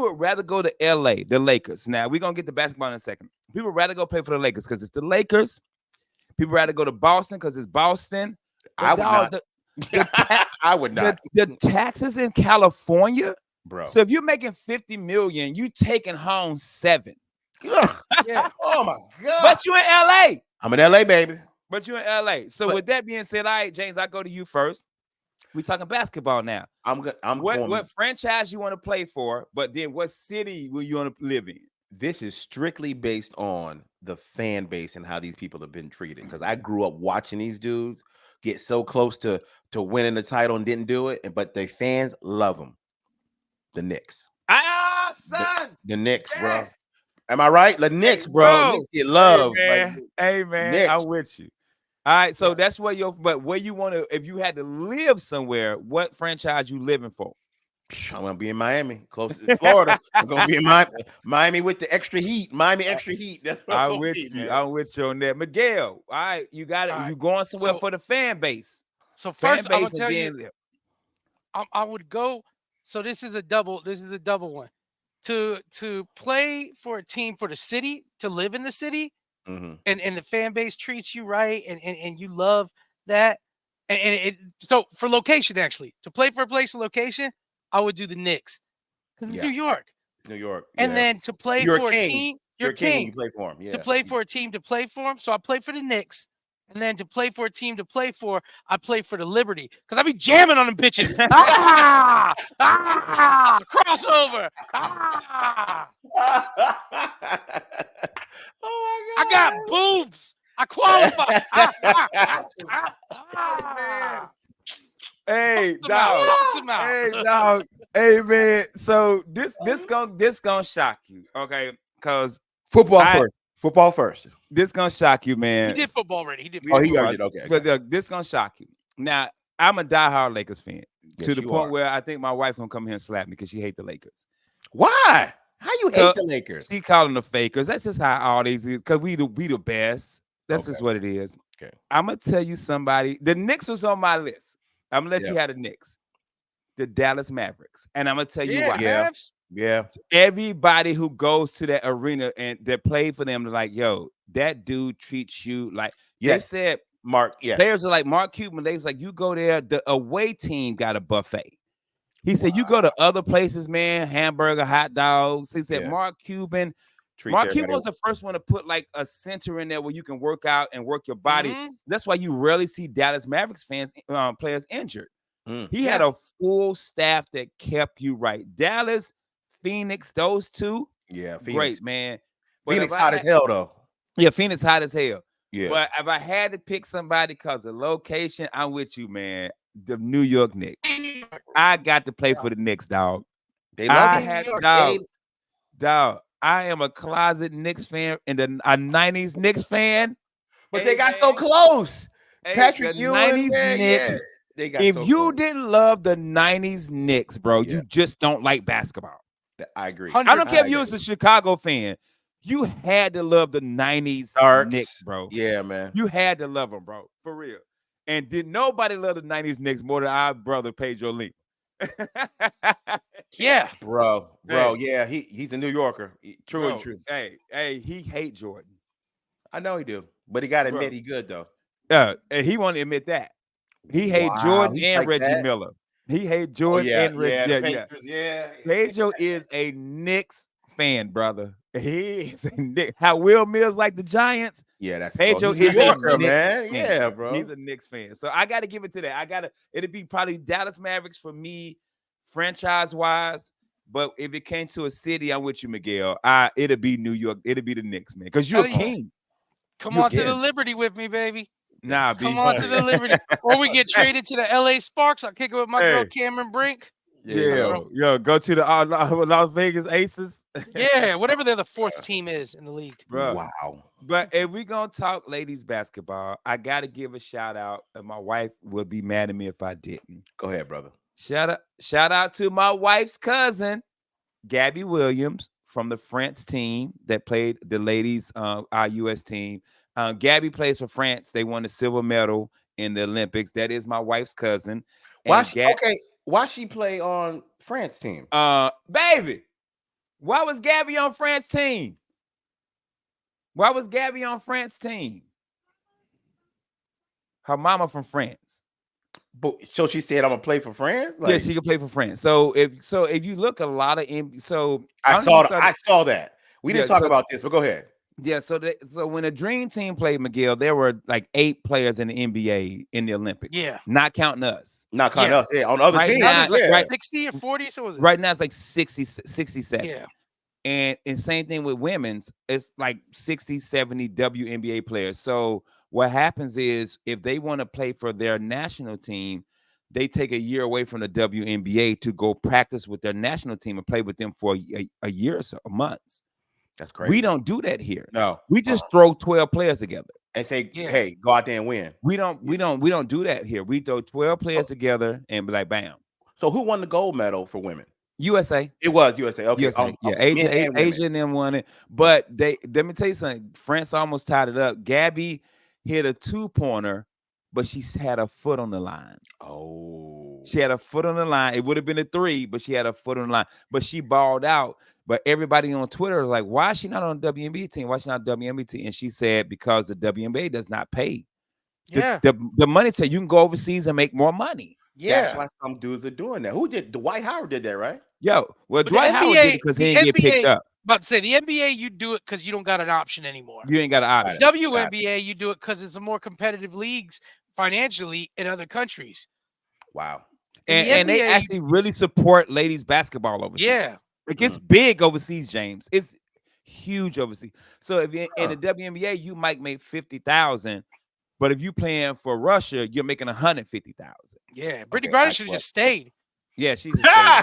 S1: would rather go to LA, the Lakers. Now we're gonna get to basketball in a second. People would rather go play for the Lakers because it's the Lakers. People would rather go to Boston because it's Boston.
S3: I would not.
S1: The taxes in California,
S3: bro.
S1: So if you're making $50 million, you taking home 7.
S3: Yeah. Oh my God.
S1: But you in LA.
S3: I'm in LA, baby.
S1: But you're in LA. So with that being said, all right, James, I go to you first. We talking basketball now. What franchise you want to play for? But then what city will you want to live in?
S3: This is strictly based on the fan base and how these people have been treated. Because I grew up watching these dudes get so close to winning the title and didn't do it. But the fans love them. The Knicks.
S1: Son.
S3: The Knicks, bro. Am I right? The Knicks, bro. Knicks get love.
S1: Hey, man. I'm with you. All right. So that's where where you want to, if you had to live somewhere, what franchise you living for?
S3: I'm going to be in Miami, close to Florida. I'm going to be in Miami with the extra heat. Miami extra heat. That's what
S1: I'm with you. Man. I'm with you on that. Miguel, all right. You got it. You going somewhere for the fan base.
S4: So first, I'm going to tell you, I would go. So this is the double one. To play for a team for the city, to live in the city, and the fan base treats you right, and you love that, so for location, actually, to play for a place of location, I would do the Knicks because New York, and then to play for a team, you're king.
S3: You play for him,
S4: to play for a team, to play for them. So I play for the Knicks. And then to play for a team to play for, I play for the Liberty because I be jamming on them bitches. Crossover.
S3: Oh my God.
S4: I got boobs. I qualify.
S1: Hey, dog. Hey, man. So this gonna shock you, okay? Because
S3: Football first.
S1: This gonna shock you, man.
S4: He did football already. He
S3: already did. Okay.
S1: But this gonna shock you. Now, I'm a diehard Lakers fan to the point where I think my wife gonna come here and slap me because she hate the Lakers.
S3: Why? How you hate the Lakers?
S1: She calling the fakers. That's just how all these is. Because we the best. That's just what it is.
S3: Okay.
S1: I'm gonna tell you somebody. The Knicks was on my list. I'm gonna let you have the Knicks. The Dallas Mavericks. And I'm gonna tell you why.
S3: Yeah. Yeah.
S1: Everybody who goes to that arena and that played for them is like, yo, that dude treats you like. They
S3: Yes.
S1: said
S3: Mark. Yeah.
S1: players are like Mark Cuban. They was like, you go there, the away team got a buffet. He said, you go to other places, man, hamburger, hot dogs. He said,
S3: Yeah.
S1: Mark Cuban
S3: Treat
S1: Cuban
S3: everybody-
S1: was the first one to put like a center in there where you can work out and work your body.
S4: Mhm.
S1: That's why you rarely see Dallas Mavericks fans, players injured. He had a full staff that kept you right. Dallas, Phoenix, those two,
S3: Yeah. Phoenix.
S1: great, man. But
S3: Phoenix
S1: if I
S3: hot
S1: had-
S3: as hell though.
S1: Yeah, Phoenix hot as hell.
S3: Yeah.
S1: But if I had to pick somebody because of location, I'm with you, man. The New York Knicks. I got to play for the Knicks, dog.
S3: They
S1: I
S3: love
S1: had
S3: it.
S1: dog. I am a closet Knicks fan and a 90s Knicks fan.
S3: But
S1: Hey,
S3: they got
S1: man.
S3: so close.
S1: Hey,
S3: Patrick
S1: the
S3: Ewing,
S1: 90s
S3: man,
S1: Knicks.
S3: yeah. They got
S1: If
S3: so
S1: you
S3: close.
S1: didn't love the 90s Knicks, bro,
S3: Yeah.
S1: you just don't like basketball.
S3: I agree.
S1: I don't care if you
S3: 100%.
S1: was a Chicago fan. You had to love the 90s
S3: Starks.
S1: Knicks, bro.
S3: Yeah, man.
S1: You had to love them, bro. For real. And did nobody love the 90s Knicks more than our brother Pedro Lima?
S4: Yeah.
S3: Bro, yeah, he's a New Yorker. True
S1: Bro,
S3: and true.
S1: Hey, he hate Jordan.
S3: I know he do, but he got to
S1: Bro.
S3: admit he good though.
S1: And he won't admit that. He hate
S3: Wow,
S1: Jordan
S3: he's
S1: and
S3: like
S1: Reggie
S3: that?
S1: Miller. He hate
S3: Oh,
S1: Jordan
S3: yeah,
S1: and Reggie.
S3: yeah, the
S1: Yeah.
S3: Pacers, yeah.
S1: Pedro is a Knicks fan, brother. He is a Knicks. How Will Mills like the Giants.
S3: Yeah, that's
S1: Pedro
S3: he's
S1: is
S3: a
S1: a
S3: New Yorker,
S1: Knicks
S3: man.
S1: fan.
S3: Yeah, bro.
S1: He's a Knicks fan. So I got to give it to that. It'd be probably Dallas Mavericks for me, franchise-wise. But if it came to a city, I'm with you, Miguel. It'd be New York. It'd be the Knicks, man. Because you're a
S4: Hell yeah.
S1: king.
S4: Come
S1: You
S4: on to the
S1: again.
S4: Liberty with me, baby.
S1: Nah,
S4: Come
S1: B.
S4: on to the Liberty. Or we get traded to the LA Sparks. I'll kick it with my girl
S1: Hey.
S4: Cameron Brink.
S1: Yo, go to the Las Vegas Aces.
S4: Yeah, whatever the fourth team is in the league.
S1: Bro.
S3: Wow.
S1: But if we gonna talk ladies basketball, I gotta give a shout out, and my wife would be mad at me if I didn't.
S3: Go ahead, brother.
S1: Shout out to my wife's cousin, Gabby Williams from the France team that played the ladies, our U.S. team. Gabby plays for France. They won the silver medal in the Olympics. That is my wife's cousin.
S3: Why
S1: And
S3: why she play on France team?
S1: Baby, why was Gabby on France team? Why was Gabby on France team? Her mama from France.
S3: But so she said, "I'm gonna play for France."
S1: Yeah, she could play for France. So if you look a lot of
S3: I saw that. We didn't
S1: Yeah,
S3: talk
S1: so-
S3: about this, but go ahead.
S1: Yeah, so when the Dream Team played, Miguel, there were like 8 players in the NBA in the Olympics.
S4: Yeah.
S1: Not counting us.
S3: Not counting us. Yeah, on other
S1: Right
S3: teams.
S1: now,
S4: That was like
S3: yeah.
S4: 60 or 40. So was it?
S1: Right now it's like 67.
S4: Yeah.
S1: And same thing with women's, it's like 60, 70 WNBA players. So what happens is if they want to play for their national team, they take a year away from the WNBA to go practice with their national team and play with them for a year or so, months.
S3: That's crazy.
S1: We don't do that here.
S3: No.
S1: We just throw 12 players together.
S3: And say,
S4: Yeah.
S3: hey, go out there and win.
S1: We don't do that here. We throw 12 players together and be like, bam.
S3: So who won the gold medal for women?
S1: USA.
S3: It was USA. Okay.
S1: USA. Yeah,
S3: men and women.
S1: Asia and them won it. But let me tell you something. France almost tied it up. Gabby hit a 2-pointer, but she had a foot on the line.
S3: Oh.
S1: She had a foot on the line. It would have been a 3, but she had a foot on the line. But she balled out. But everybody on Twitter was like, why is she not on the WNBA team? Why is she not on the WNBA team? And she said, because the WNBA does not pay.
S4: Yeah.
S1: The money said you can go overseas and make more money.
S3: That's
S4: Yeah.
S3: why some dudes are doing that. Who did? Dwight Howard did that, right?
S1: Well,
S4: the
S1: Dwight Howard
S4: NBA
S1: did it because he didn't get
S4: the
S1: picked
S4: NBA
S1: up.
S4: About to say the NBA, you do it because you don't got an option anymore.
S1: You ain't got an option.
S4: WNBA, you do it because it's a more competitive leagues financially in other countries.
S3: Wow.
S4: In the
S1: And they
S4: NBA
S1: actually really support ladies basketball overseas.
S4: Yeah.
S1: Like it's big overseas, James. It's huge overseas. So if you're in the WNBA, you might make 50,000, but if you playing for Russia, you're making 150,000.
S4: Yeah, Brittany
S3: Okay,
S4: Griner
S3: that's
S4: should have
S3: what-
S4: just stayed.
S1: Yeah, she's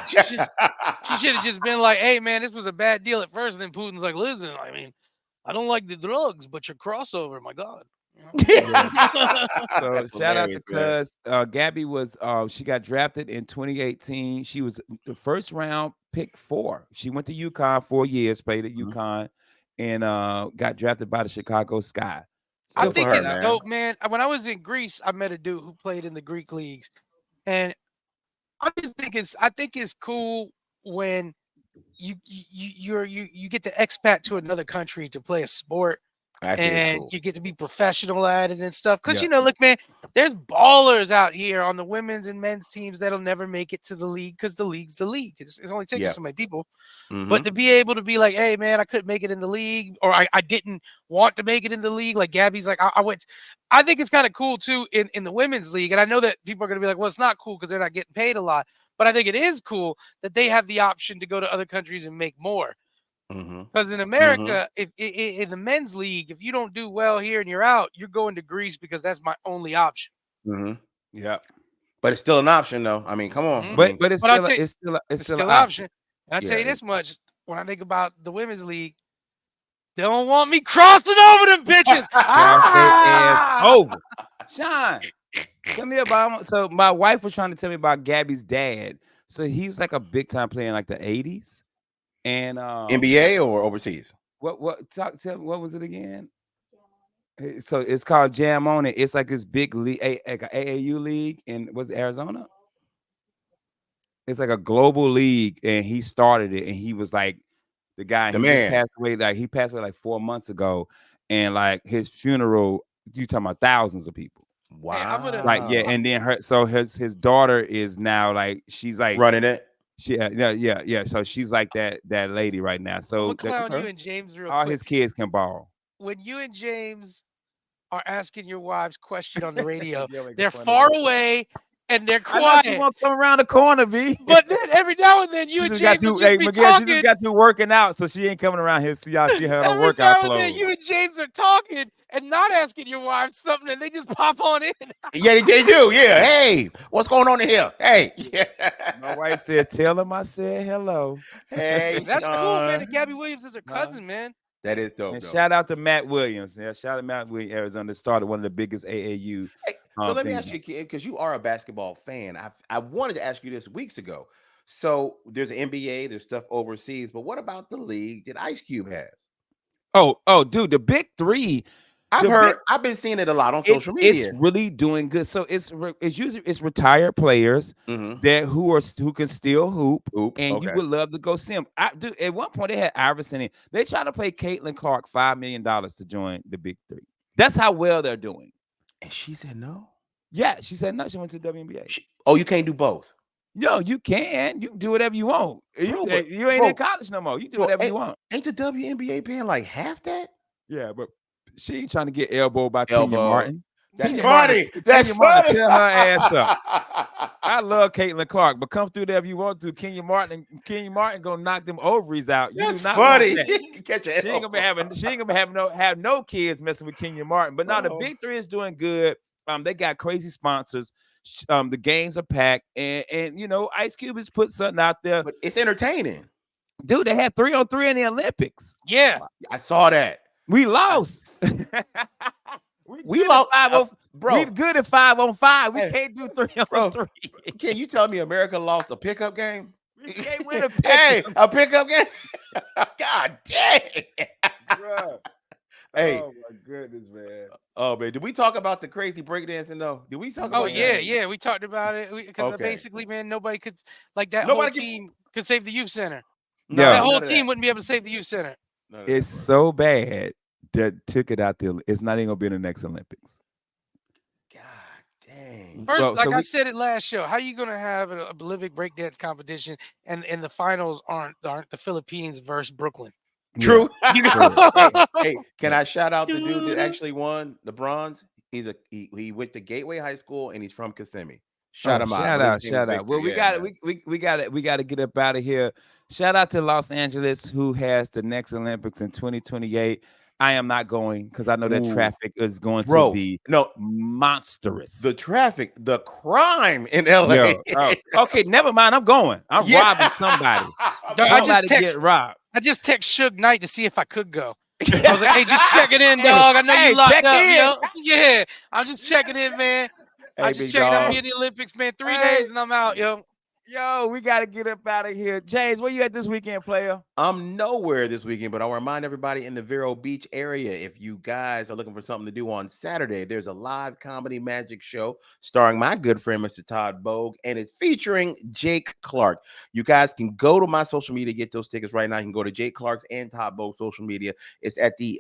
S1: just
S4: She should have just been like, "Hey, man, this was a bad deal at first." And then Putin's like, "Listen, I mean, I don't like the drugs, but your crossover, my God." You know?
S1: So
S3: That's
S1: shout out to
S3: hilarious, man.
S1: Cuz. Gabby was she got drafted in 2018. She was the first round pick 4. She went to UConn 4 years, played at
S3: Mhm.
S1: UConn, and got drafted by the Chicago Sky. So
S4: I
S3: Good for
S4: think
S3: her,
S4: it's
S3: man.
S4: dope, man. When I was in Greece, I met a dude who played in the Greek leagues, and I think it's cool when you get to expat to another country to play a sport.
S3: Actually, it's
S4: And
S3: cool.
S4: you get to be professional at it and stuff. Because,
S1: Yeah.
S4: look, man, there's ballers out here on the women's and men's teams that'll never make it to the league because the league's the league. It's only taking
S3: Yeah.
S4: so many people.
S3: Mhm.
S4: But to be able to be like, hey, man, I couldn't make it in the league, or I didn't want to make it in the league. Like Gabby's like, I went. I think it's kind of cool, too, in the women's league. And I know that people are going to be like, well, it's not cool because they're not getting paid a lot. But I think it is cool that they have the option to go to other countries and make more.
S3: Mhm.
S4: Because in America, if in the men's league, if you don't do well here and you're out, you're going to Greece because that's my only option.
S3: Mhm.
S1: Yeah.
S3: But it's still an option, though. I mean, come on.
S4: Mhm.
S3: I
S1: But
S3: mean,
S1: but it's
S4: But I'll
S1: still
S4: tell you-
S1: it's still
S4: an
S1: an option.
S4: And I tell you
S3: Yeah.
S4: this much: when I think about the women's league, they don't want me crossing over them bitches.
S1: Over. Sean, tell me about. So my wife was trying to tell me about Gabby's dad. So he was like a big time player in like the 80s. And
S3: NBA or overseas?
S1: what what was it again? So it's called Jam On It. It's like this big league, like a AAU league in was it Arizona? It's like a global league, and he started it, and he was like the guy.
S3: The
S1: He just
S3: man.
S1: passed away. Like he passed away like 4 months ago, and like his funeral, you talking about thousands of people.
S3: Wow.
S4: I'm gonna-
S1: Like yeah, and then his daughter is now like she's like
S3: running it.
S1: she yeah. So she's like that lady right now.
S4: I'm
S1: So
S4: gonna clown
S3: okay.
S4: you and James real
S1: all
S4: quick.
S1: his kids can ball.
S4: When you and James are asking your wives question on the radio,
S1: Yeah, make
S4: they're
S1: fun of
S4: far
S1: her.
S4: away and they're
S1: I know she
S4: quiet.
S1: won't come around the corner, B.
S4: But then every now and then you
S1: She
S4: and
S1: just got
S4: James will
S1: through.
S4: just
S1: Hey,
S4: be
S1: Miguel, she
S4: talking.
S1: just got through working out, so she ain't coming around here. See y'all see her in her
S4: Every
S1: workout
S4: now and then
S1: clothes.
S4: you and James are talking and not asking your wives something, and they just pop on in.
S3: Yeah, they do. Yeah. Hey, what's going on in here? Hey.
S1: My wife said, "Tell him I said hello."
S3: Hey,
S4: That's cool, man.
S3: Sean.
S4: And Gabby Williams is her
S1: Huh?
S4: cousin, man.
S3: That is dope.
S1: And
S3: though.
S1: shout out to Matt Williams. Yeah, shout out to Matt Williams, Arizona. That started one of the biggest AAU.
S3: Hey, so let me
S1: things.
S3: ask you, because you are a basketball fan. I wanted to ask you this weeks ago. So there's an NBA, there's stuff overseas, but what about the league that Ice Cube has?
S1: Oh, dude, the big three.
S3: I've been seeing it a lot on social media.
S1: It's really doing good. So it's usually retired players
S3: Mhm.
S1: that who can still hoop.
S3: Oop,
S1: And you
S3: okay.
S1: would love to go see them. Dude, at one point they had Iverson in. They tried to pay Caitlin Clark $5 million to join the big three. That's how well they're doing.
S3: And she said no.
S1: Yeah, she said no. She went to WNBA.
S3: Oh, you can't do both.
S1: Yo, you can do whatever you want.
S3: Bro, but-
S1: You ain't in college no more. You do
S3: Bro,
S1: whatever you want.
S3: Ain't the WNBA paying like half that?
S1: Yeah, but she ain't trying to get elbowed by Kenya
S3: Elbow.
S1: Martin.
S3: That's
S1: Kenya
S3: funny.
S1: Martin-
S3: That's
S1: Kenya Martin,
S3: funny.
S1: tell her ass up. I love Caitlin Clark, but come through there if you want to. Kenya Martin gonna knock them ovaries out. You
S3: That's
S1: do not want
S3: funny.
S1: that.
S3: You can catch your
S1: She ain't gonna be have no kids messing with Kenya Martin. But now the
S3: Bro.
S1: big three is doing good. They got crazy sponsors. The games are packed, and you know Ice Cube has put something out there.
S3: But it's entertaining.
S1: Dude, they had 3-on-3 in the Olympics.
S4: Yeah.
S3: I saw that.
S1: We lost.
S3: We
S1: good
S3: lost,
S1: at 5-on-5.
S3: bro.
S1: We good at 5-on-5. We
S3: Hey,
S1: can't do 3-on-3.
S3: Can you tell me America lost a pickup game?
S1: We can't win a
S3: Hey,
S1: pickup.
S3: a pickup game? God dang.
S1: Bruh.
S3: Hey,
S1: Oh my goodness, man.
S3: oh man, did we talk about the crazy breakdancing though? Did we talk
S4: Oh
S3: about
S4: yeah,
S3: that?
S4: yeah. We talked about it because
S3: Okay.
S4: basically, man, nobody could like that
S3: Nobody
S4: whole
S3: can-
S4: team could save the youth center.
S3: No,
S1: Yo.
S4: That
S3: none
S4: whole
S3: of that.
S4: team wouldn't be able to save the youth center.
S3: None of that,
S1: It's
S3: bro.
S1: so bad that took it out there. It's not even gonna be in the next Olympics.
S3: God dang.
S4: First,
S1: Well,
S4: like
S1: so
S4: I
S1: we-
S4: said it last show, how you gonna have a Olympic breakdance competition and the finals aren't the Philippines versus Brooklyn?
S3: True.
S4: You know?
S3: Hey, can I shout out the dude that actually won the bronze? He went to Gateway High School and he's from Kissimmee. Shout him out.
S1: Shout
S3: But his
S1: out,
S3: team
S1: shout
S3: was
S1: out. Well, we
S3: Victor.
S1: got
S3: Yeah,
S1: it.
S3: man.
S1: We got to get up out of here. Shout out to Los Angeles, who has the next Olympics in 2028. I am not going because I know that
S3: Ooh.
S1: traffic is going
S3: Bro,
S1: to be
S3: no,
S1: monstrous.
S3: the traffic, the crime in LA.
S1: Yo, okay, never mind. I'm going. I'm
S3: Yeah.
S1: robbing somebody.
S4: Dog, I just
S1: Somebody
S4: text-
S1: get robbed.
S4: I just text Suge Knight to see if I could go. I was like, hey, just checking in, dog. I know
S1: Hey,
S4: you locked
S1: check
S4: up,
S1: in.
S4: yo. Yeah, I'm just checking in, man. I'm
S3: Hey,
S4: just
S3: big
S4: checking. I'll
S3: dog.
S4: be in the Olympics, man. 3
S3: Hey.
S4: days and I'm out, yo.
S1: Yo, we got to get up out of here. James, where you at this weekend, player?
S3: I'm nowhere this weekend, but I'll remind everybody in the Vero Beach area, if you guys are looking for something to do on Saturday, there's a live comedy magic show starring my good friend, Mr. Todd Bogue, and it's featuring Jake Clark. You guys can go to my social media, get those tickets right now. You can go to Jake Clark's and Todd Bogue's social media. It's at the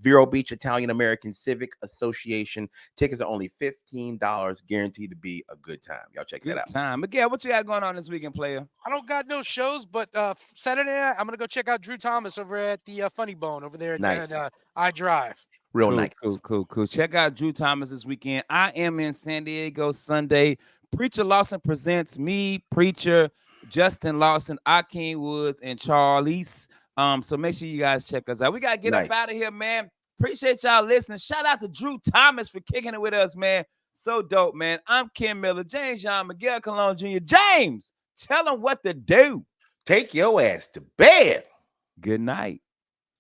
S3: Vero Beach Italian American Civic Association. Tickets are only $15, guaranteed to be a good time. Y'all check that out.
S1: Time. Miguel, what you got going on this weekend, player?
S4: I don't got no shows, but Saturday night I'm gonna go check out Drew Thomas over at the Funny Bone over there at iDrive.
S3: Real nice.
S1: Cool. Check out Drew Thomas this weekend. I am in San Diego Sunday. Preacher Lawson presents me, Preacher, Justin Lawson, Akeem Woods, and Charlize. So make sure you guys check us out. We gotta get up out of here, man. Appreciate y'all listening. Shout out to Drew Thomas for kicking it with us, man. So dope, man. I'm Ken Miller, James Young, Miguel Colon Jr. James, tell them what to do.
S3: Take your ass to bed.
S1: Good night.